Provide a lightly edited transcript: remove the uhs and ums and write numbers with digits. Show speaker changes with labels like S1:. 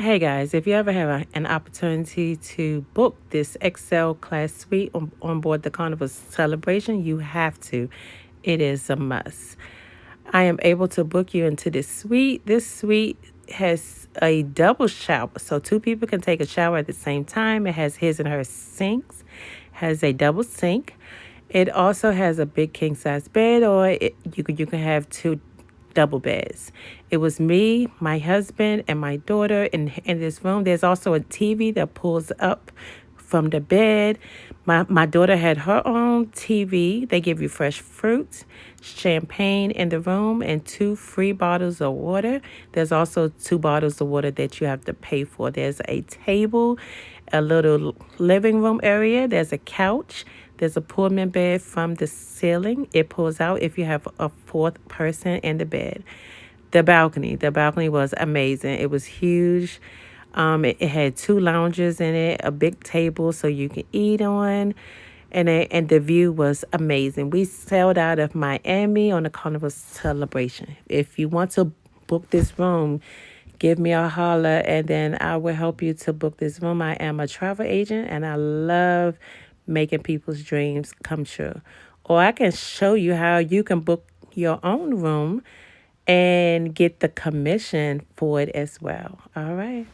S1: Hey guys, if you ever have an opportunity to book this XL class suite on board the Carnival celebration, you have to. It is a must. I am able to book you into this suite. This suite has a double shower, so two people can take a shower at the same time. It has his and her sinks, has a double sink. It also has a big king size bed, or you can have two double beds. It was me, my husband, and my daughter in this room. There's also a TV that pulls up from the bed. My daughter had her own TV. They give you fresh fruits, champagne in the room, and two free bottles of water. There's also two bottles of water that you have to pay for. There's a table, a little living room area. There's a couch. There's a Pullman bed from the ceiling. It pulls out if you have a fourth person in the bed. The balcony was amazing. It was huge. It had two lounges in it, a big table so you can eat on, and the view was amazing. We sailed out of Miami on a Carnival celebration. If you want to book this room, give me a holler, and then I will help you to book this room. I am a travel agent, and I love making people's dreams come true. Or I can show you how you can book your own room and get the commission for it as well. All right.